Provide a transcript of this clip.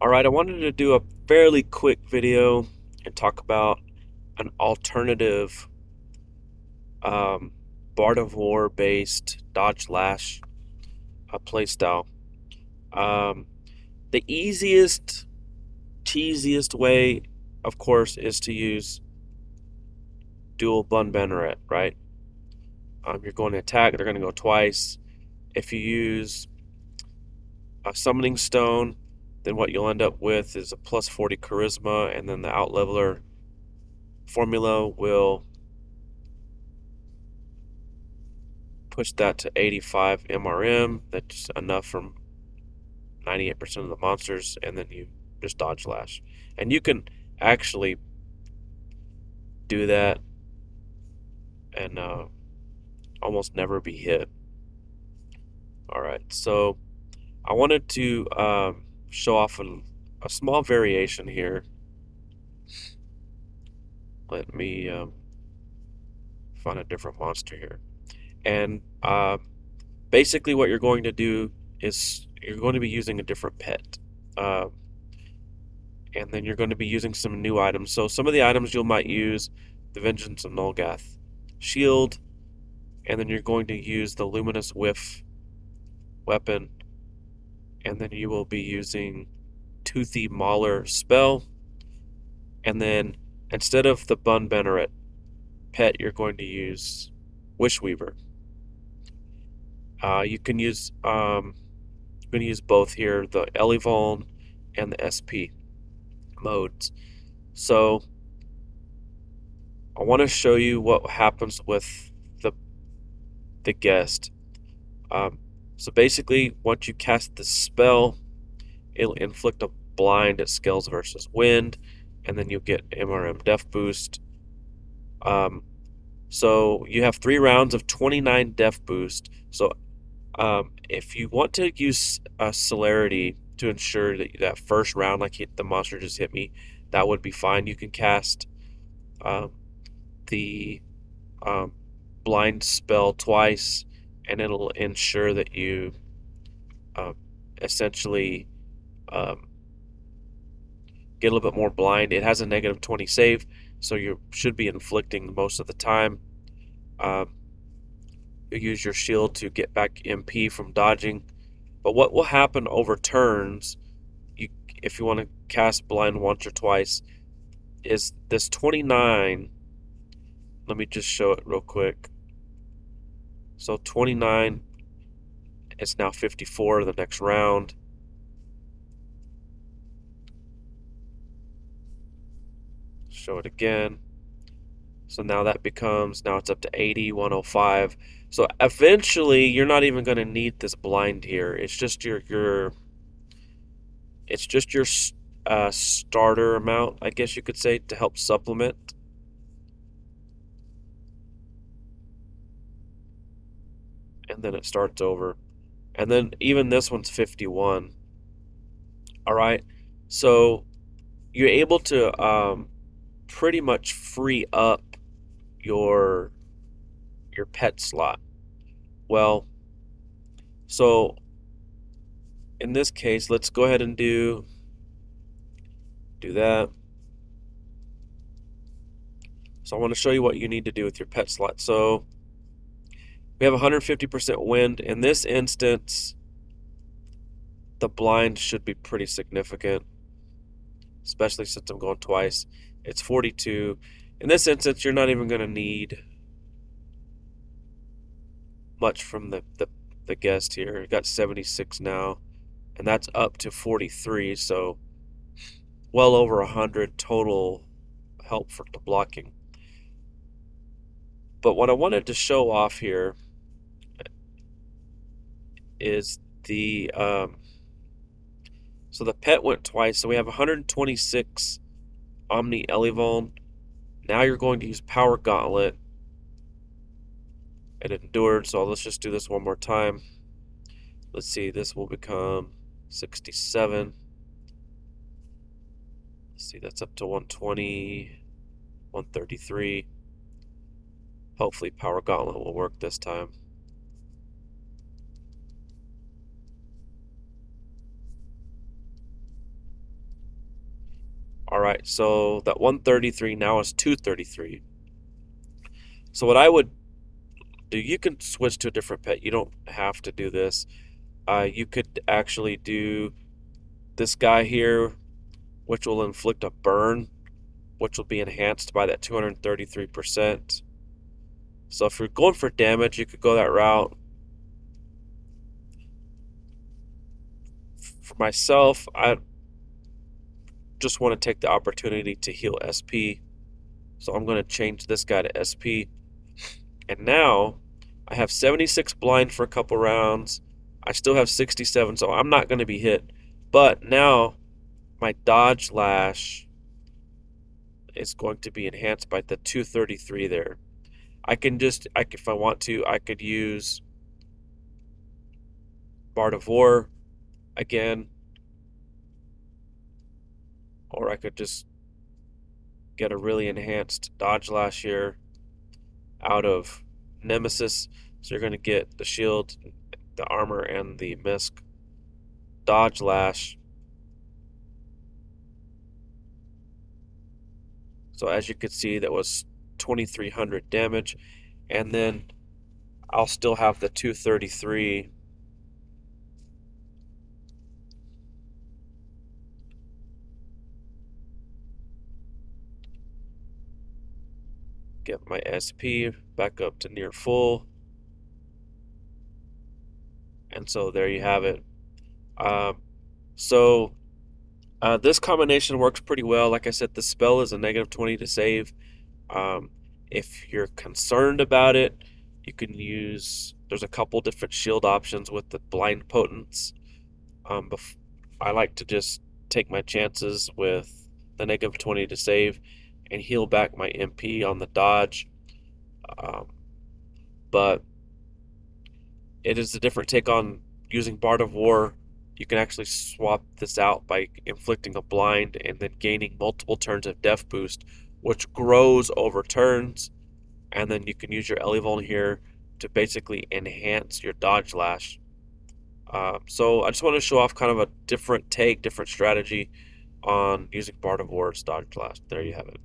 Alright, I wanted to do a fairly quick video and talk about an alternative um, Bard of War based dodgelash playstyle. Um, the easiest, cheesiest way, of course, is to use dual Bun Banneret, right? You're going to attack, they're going to go twice. If you use a Summoning Stone, then what you'll end up with is a plus 40 Charisma, and then the Outleveler formula will push that to 85 MRM. That's enough from 98% of the monsters, and then you just dodgelash. And you can actually do that and almost never be hit. Alright, so I wanted to show off a small variation here. Let me find a different monster here. And basically what you're going to do is you're going to be using a different pet. And then you're going to be using some new items. So some of the items you might use, the Vengeance of Nulgath shield, and then you're going to use the Luminous Whiff weapon, and then you will be using Toothy Mauler spell, and then instead of the Bun Banneret pet, you're going to use Wishweaver. You can use I'm going to use both here, the Elevon and the SP modes. So I want to show you what happens with the guest. Um, so basically, once you cast the spell, it'll inflict a blind at scales versus wind, and then you'll get MRM Def Boost. So you have 3 rounds of 29 Def Boost. So if you want to use Celerity to ensure that that first round, like the monster just hit me, that would be fine. You can cast the blind spell twice, and it'll ensure that you essentially get a little bit more blind. It has a negative 20 save, so you should be inflicting most of the time. You use your shield to get back MP from dodging. But what will happen over turns, if you want to cast blind once or twice, is this 29. Let me just show it real quick. So 29 is now 54 the next round. Show it again. So now that becomes, now it's up to 80, 105. So eventually you're not even going to need this blind here. It's just your starter amount, I guess you could say, to help supplement. And then it starts over. And then even this one's 51. All right. So you're able to pretty much free up your pet slot. Well, so in this case, let's go ahead and do that. So I want to show you what you need to do with your pet slot. So we have 150% wind. In this instance, the blind should be pretty significant, especially since I'm going twice. It's 42. In this instance, you're not even going to need much from the guest here. You got 76 now, and that's up to 43, so well over 100 total help for the blocking. But what I wanted to show off here is so the pet went twice, so we have 126 Omni Elevon. Now you're going to use Power Gauntlet. It endured, so let's just do this one more time. Let's see, this will become 67. Let's see, that's up to 120, 133. Hopefully Power Gauntlet will work this time. All right, so that 133 now is 233. So what I would do, you can switch to a different pet. You don't have to do this. You could actually do this guy here, which will inflict a burn, which will be enhanced by that 233%. So if you're going for damage, you could go that route. For myself, I just want to take the opportunity to heal SP. So I'm going to change this guy to SP. And now I have 76 blind for a couple rounds. I still have 67, so I'm not going to be hit. But now my dodge lash is going to be enhanced by the 233 there. If I want to, I could use Bard of War again, or I could just get a really enhanced dodge lash here out of Nemesis. So you're going to get the shield, the armor, and the misc. Dodge lash. So as you can see, that was 2300 damage, and then I'll still have the 233. Get my SP back up to near full. And so there you have it. Um, so this combination works pretty well. Like I said, the spell is a -20 to save. Um, if you're concerned about it, you can use, there's a couple different shield options with the blind potence. I like to just take my chances with the -20 to save and heal back my MP on the dodge. Um, but it is a different take on using Bard of War. You can actually swap this out by inflicting a blind and then gaining multiple turns of Def Boost, which grows over turns. And then you can use your Elevon here to basically enhance your Dodge Lash. So I just want to show off kind of a different take, different strategy on using Bard of War's Dodge Lash. There you have it.